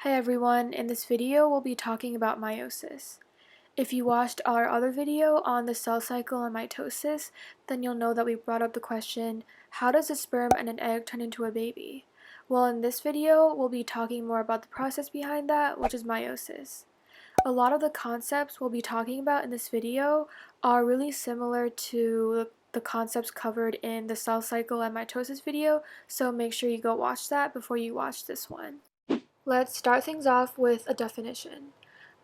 Hi everyone, in this video we'll be talking about meiosis. If you watched our other video on the cell cycle and mitosis, then you'll know that we brought up the question, how does a sperm and an egg turn into a baby? Well, in this video we'll be talking more about the process behind that, which is meiosis. A lot of the concepts we'll be talking about in this video are really similar to the concepts covered in the cell cycle and mitosis video, so make sure you go watch that before you watch this one. Let's start things off with a definition.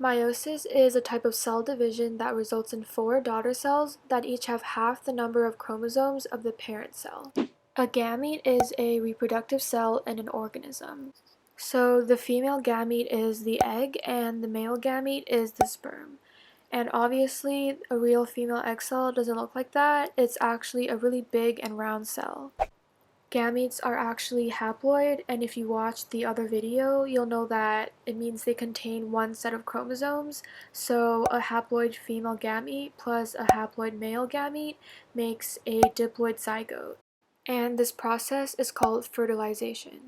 Meiosis is a type of cell division that results in 4 daughter cells that each have half the number of chromosomes of the parent cell. A gamete is a reproductive cell in an organism. So the female gamete is the egg and the male gamete is the sperm. And obviously a real female egg cell doesn't look like that, it's actually a really big and round cell. Gametes are actually haploid, and if you watch the other video, you'll know that it means they contain one set of chromosomes, so a haploid female gamete plus a haploid male gamete makes a diploid zygote. And this process is called fertilization.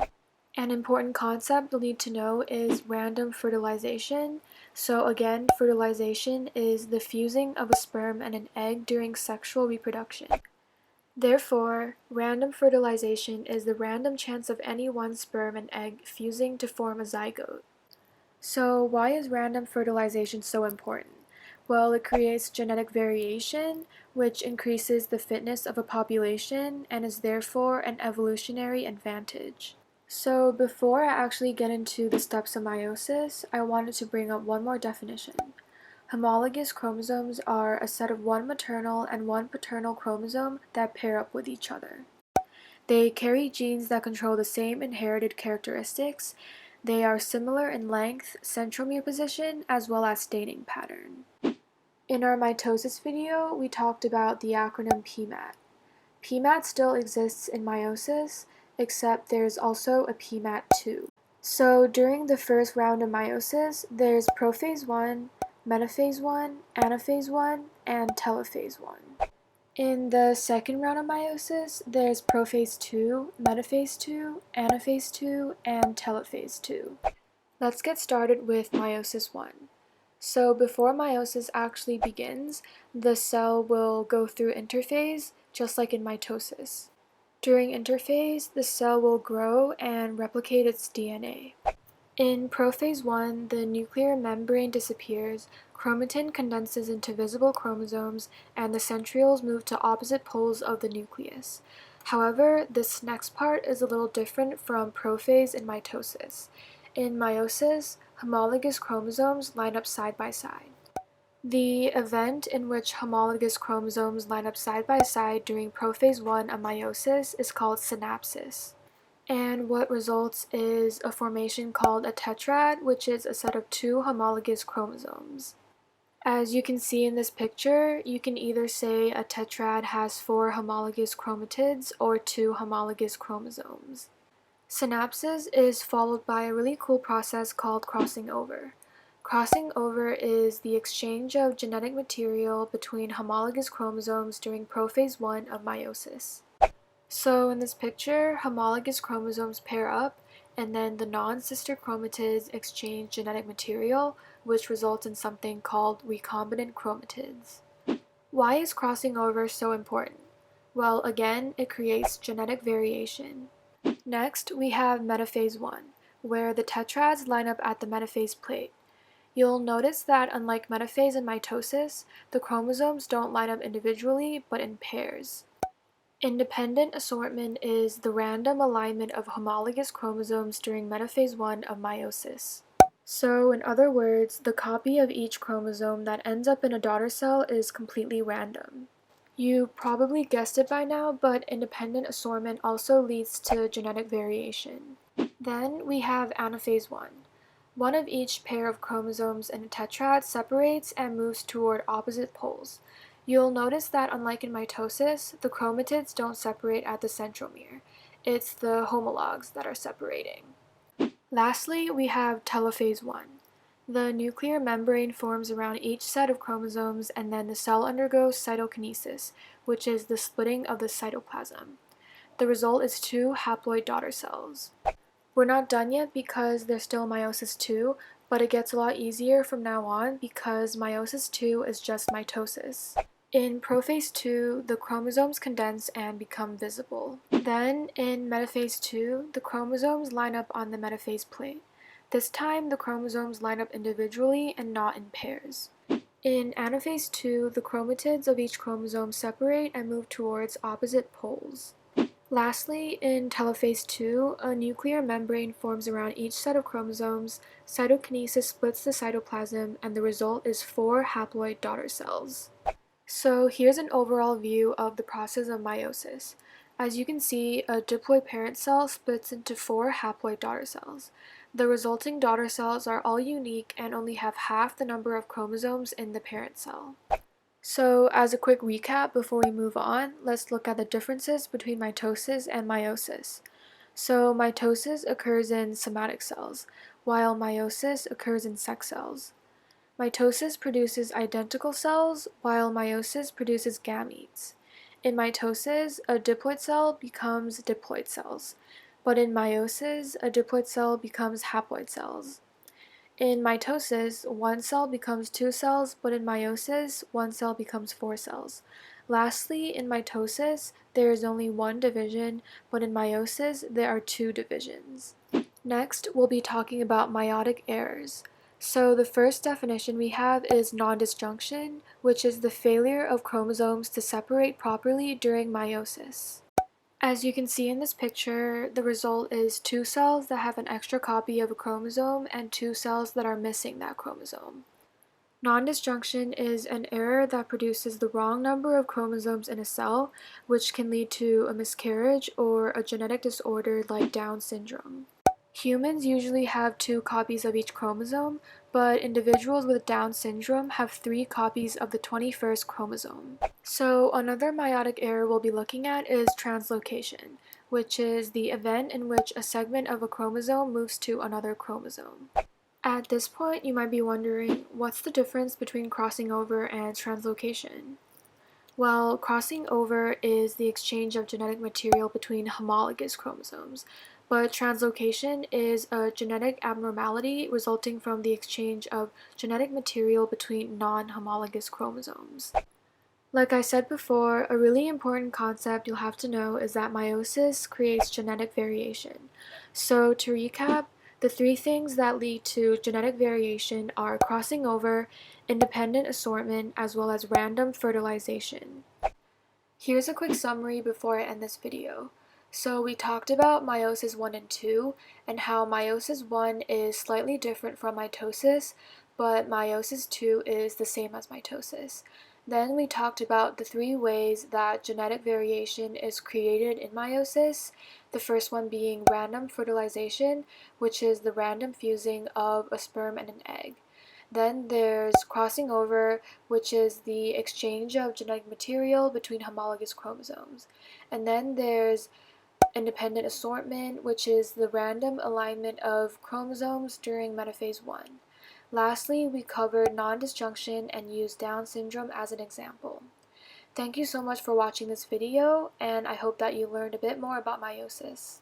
An important concept you'll need to know is random fertilization. So again, fertilization is the fusing of a sperm and an egg during sexual reproduction. Therefore, random fertilization is the random chance of any one sperm and egg fusing to form a zygote. So why is random fertilization so important? Well, it creates genetic variation, which increases the fitness of a population and is therefore an evolutionary advantage. So before I actually get into the steps of meiosis, I wanted to bring up one more definition. Homologous chromosomes are a set of one maternal and one paternal chromosome that pair up with each other. They carry genes that control the same inherited characteristics. They are similar in length, centromere position, as well as staining pattern. In our mitosis video, we talked about the acronym PMAT. PMAT still exists in meiosis, except there's also a PMAT II. So during the first round of meiosis, there's Prophase I, Metaphase I, Anaphase I, and Telophase I. In the second round of meiosis, there's Prophase II, Metaphase II, Anaphase II, and Telophase II. Let's get started with meiosis I. So before meiosis actually begins, the cell will go through interphase, just like in mitosis. During interphase, the cell will grow and replicate its DNA. In prophase I, the nuclear membrane disappears, chromatin condenses into visible chromosomes, and the centrioles move to opposite poles of the nucleus. However, this next part is a little different from prophase and mitosis. In meiosis, homologous chromosomes line up side by side. The event in which homologous chromosomes line up side by side during prophase I of meiosis is called synapsis. And what results is a formation called a tetrad, which is a set of 2 homologous chromosomes. As you can see in this picture, you can either say a tetrad has 4 homologous chromatids or 2 homologous chromosomes. Synapsis is followed by a really cool process called crossing over. Crossing over is the exchange of genetic material between homologous chromosomes during prophase I of meiosis. So in this picture, homologous chromosomes pair up, and then the non-sister chromatids exchange genetic material, which results in something called recombinant chromatids. Why is crossing over so important? Well, again, it creates genetic variation. Next, we have Metaphase I, where the tetrads line up at the metaphase plate. You'll notice that unlike metaphase and mitosis, the chromosomes don't line up individually, but in pairs. Independent assortment is the random alignment of homologous chromosomes during metaphase I of meiosis. So, in other words, the copy of each chromosome that ends up in a daughter cell is completely random. You probably guessed it by now, but independent assortment also leads to genetic variation. Then we have anaphase I. One of each pair of chromosomes in a tetrad separates and moves toward opposite poles. You'll notice that unlike in mitosis, the chromatids don't separate at the centromere. It's the homologs that are separating. Lastly, we have telophase I. The nuclear membrane forms around each set of chromosomes, and then the cell undergoes cytokinesis, which is the splitting of the cytoplasm. The result is 2 haploid daughter cells. We're not done yet because there's still meiosis II, but it gets a lot easier from now on because meiosis II is just mitosis. In prophase II, the chromosomes condense and become visible. Then, in metaphase II, the chromosomes line up on the metaphase plate. This time, the chromosomes line up individually and not in pairs. In anaphase II, the chromatids of each chromosome separate and move towards opposite poles. Lastly, in telophase II, a nuclear membrane forms around each set of chromosomes, cytokinesis splits the cytoplasm, and the result is 4 haploid daughter cells. So here's an overall view of the process of meiosis. As you can see, a diploid parent cell splits into 4 haploid daughter cells. The resulting daughter cells are all unique and only have half the number of chromosomes in the parent cell. So as a quick recap before we move on, let's look at the differences between mitosis and meiosis. So mitosis occurs in somatic cells, while meiosis occurs in sex cells. Mitosis produces identical cells, while meiosis produces gametes. In mitosis, a diploid cell becomes diploid cells, but in meiosis, a diploid cell becomes haploid cells. In mitosis, one cell becomes 2 cells, but in meiosis, one cell becomes 4 cells. Lastly, in mitosis, there is only one division, but in meiosis, there are 2 divisions. Next, we'll be talking about meiotic errors. So the first definition we have is nondisjunction, which is the failure of chromosomes to separate properly during meiosis. As you can see in this picture, the result is 2 cells that have an extra copy of a chromosome and 2 cells that are missing that chromosome. Nondisjunction is an error that produces the wrong number of chromosomes in a cell, which can lead to a miscarriage or a genetic disorder like Down syndrome. Humans usually have 2 copies of each chromosome, but individuals with Down syndrome have 3 copies of the 21st chromosome. So another meiotic error we'll be looking at is translocation, which is the event in which a segment of a chromosome moves to another chromosome. At this point, you might be wondering, what's the difference between crossing over and translocation? Well, crossing over is the exchange of genetic material between homologous chromosomes, but translocation is a genetic abnormality resulting from the exchange of genetic material between non-homologous chromosomes. Like I said before, a really important concept you'll have to know is that meiosis creates genetic variation. So to recap, the 3 things that lead to genetic variation are crossing over, independent assortment, as well as random fertilization. Here's a quick summary before I end this video. So we talked about meiosis I and II, and how meiosis I is slightly different from mitosis, but meiosis II is the same as mitosis. Then we talked about the 3 ways that genetic variation is created in meiosis, the first one being random fertilization, which is the random fusing of a sperm and an egg. Then there's crossing over, which is the exchange of genetic material between homologous chromosomes. And then there's independent assortment, which is the random alignment of chromosomes during metaphase I. Lastly, we covered nondisjunction and used Down syndrome as an example. Thank you so much for watching this video, and I hope that you learned a bit more about meiosis.